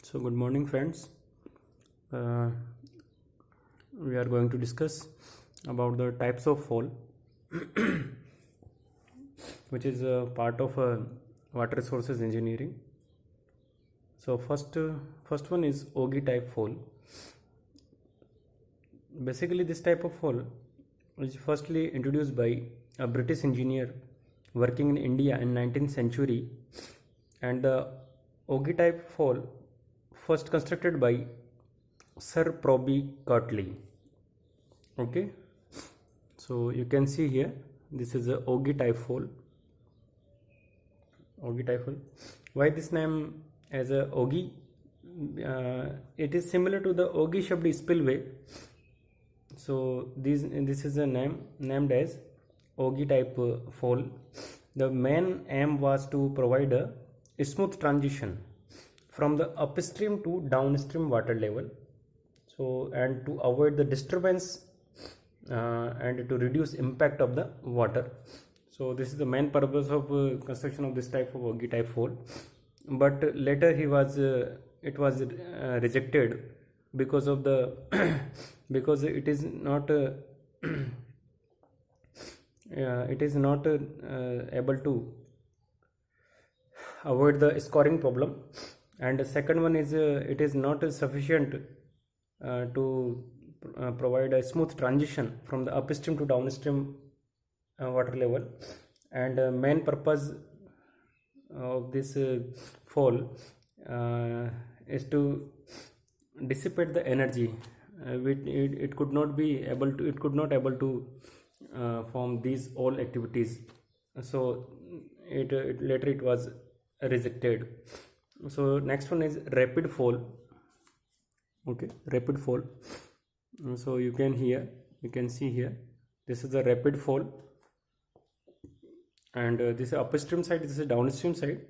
So good morning friends. uh, we are going to discuss about the types of fall which is a part of water resources engineering. So first one is Augie type fall. Basically this type of fall is firstly introduced by a British engineer working in India in 19th century, and the Augie type fall first constructed by Sir Proby Curtley. Okay, so you can see here this is a Augie type fall. Augie type fall. Why this name as a Augie? It is similar to the Augie shaped spillway. So this is a name named as Augie type fall. The main aim was to provide a smooth transition from the upstream to downstream water level, so and to avoid the disturbance and to reduce impact of the water. So this is the main purpose of construction of this type of Augie type fall. But later it was rejected because of the because it is not able to avoid the scoring problem, and the second one is it is not sufficient to provide a smooth transition from the upstream to downstream water level. And main purpose of this fall is to dissipate the energy. It could not able to form these all activities. So later it was rejected. So next one is rapid fall. Okay, rapid fall. So you can see here this is a rapid fall, and this is upstream side, this is downstream side,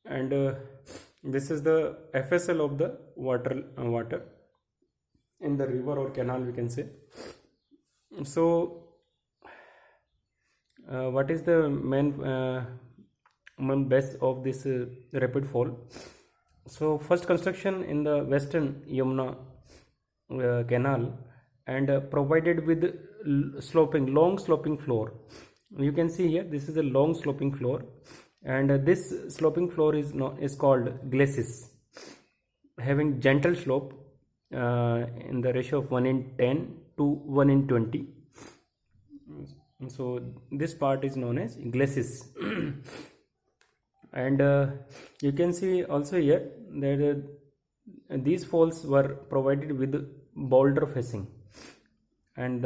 and this is the FSL of the water in the river or canal, we can say. So what is the main base of this rapid fall? So first construction in the western Yamuna canal, and provided with long sloping floor. You can see here this is a long sloping floor, and this sloping floor is called glacis, having gentle slope in the ratio of 1:10 to 1:20. So this part is known as glacis. And you can see also here that these falls were provided with boulder facing, and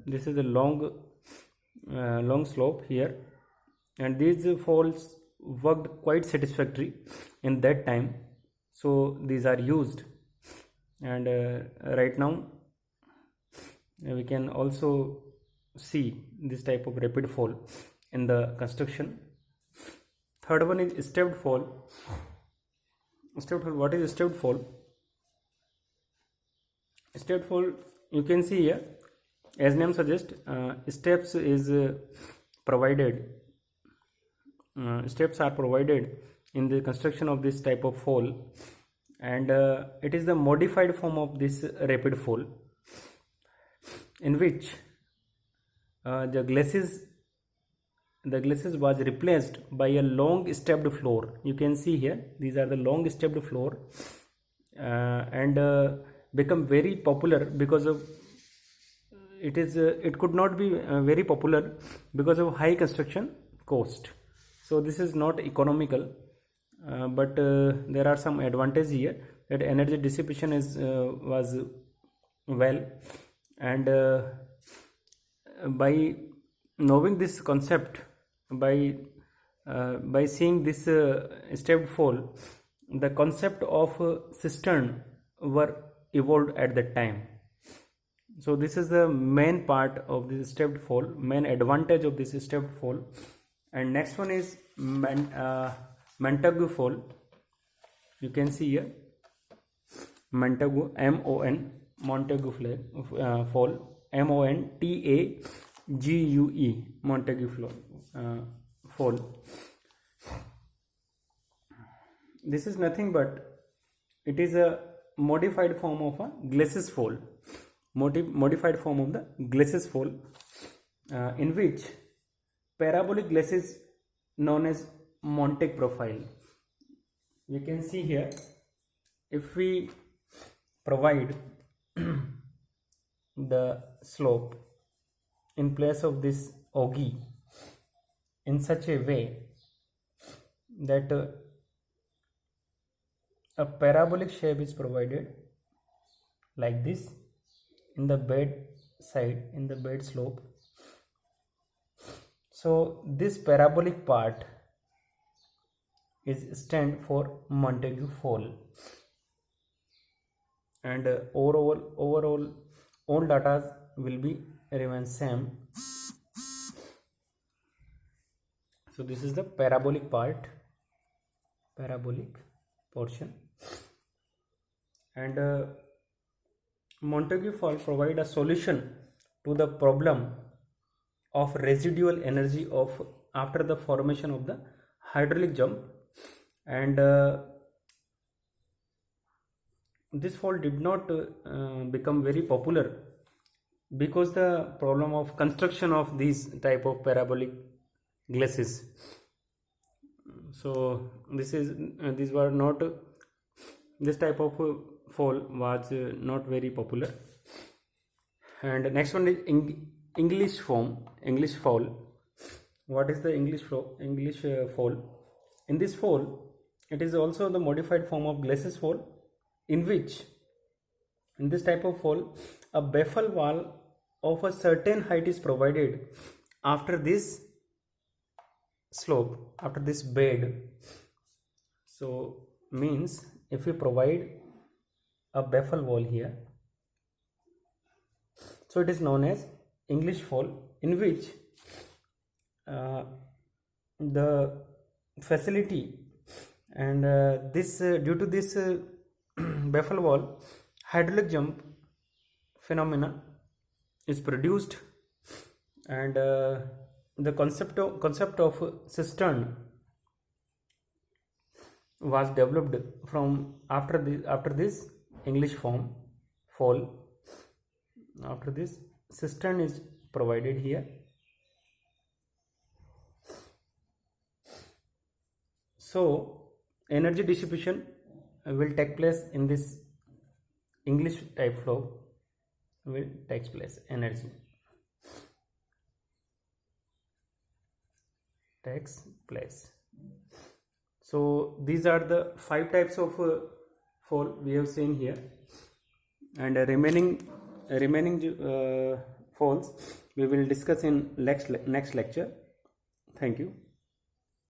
this is a long slope here, and these falls worked quite satisfactory in that time, so these are used. And right now we can also see this type of rapid fall in the construction. Third one is stepped fall. What is stepped fall? Stepped fall, you can see here, as name suggests, steps are provided in the construction of this type of fall, and it is the modified form of this rapid fall, in which the glacis was replaced by a long stepped floor. You can see here these are the long stepped floor, and become very popular because of it could not be very popular because of high construction cost. So this is not economical, but there are some advantages here, that energy dissipation was well, and by knowing this concept, by seeing this stepped fall, the concept of cistern were evolved at that time. So this is the main part of this stepped fall, main advantage of this stepped fall. And next one is Montague fall. You can see here Montague, Montague fall, Montague, Montague fall. This is nothing but it is a modified form of a glacis fall. Modified form of the glacis fall, in which parabolic glacis known as Montet profile. We can see here, if we provide the slope in place of this ogee in such a way that a parabolic shape is provided like this in the bed side, in the bed slope. So this parabolic part is stand for Montagu fall, and overall all data will be remain same. So this is the parabolic part, parabolic portion, and Montagu fall provide a solution to the problem of residual energy of after the formation of the hydraulic jump, and this fall did not become very popular because the problem of construction of these type of parabolic glacis. So these were not, this type of fall was not very popular. And next one is English fall. What is the English fall? In this fall, it is also the modified form of glacis fall, in which, in this type of fall, a baffle wall of a certain height is provided after this slope, after this bed. So means if we provide a baffle wall here, so it is known as English fall, in which the facility and this due to this baffle wall, hydraulic jump phenomena is produced, and the concept of cistern was developed from after this English fall. After this, cistern is provided here. So energy dissipation will take place in this English type flow, will takes place, energy takes place. So these are the 5 types of fall we have seen here, and remaining falls we will discuss in next lecture. Thank you.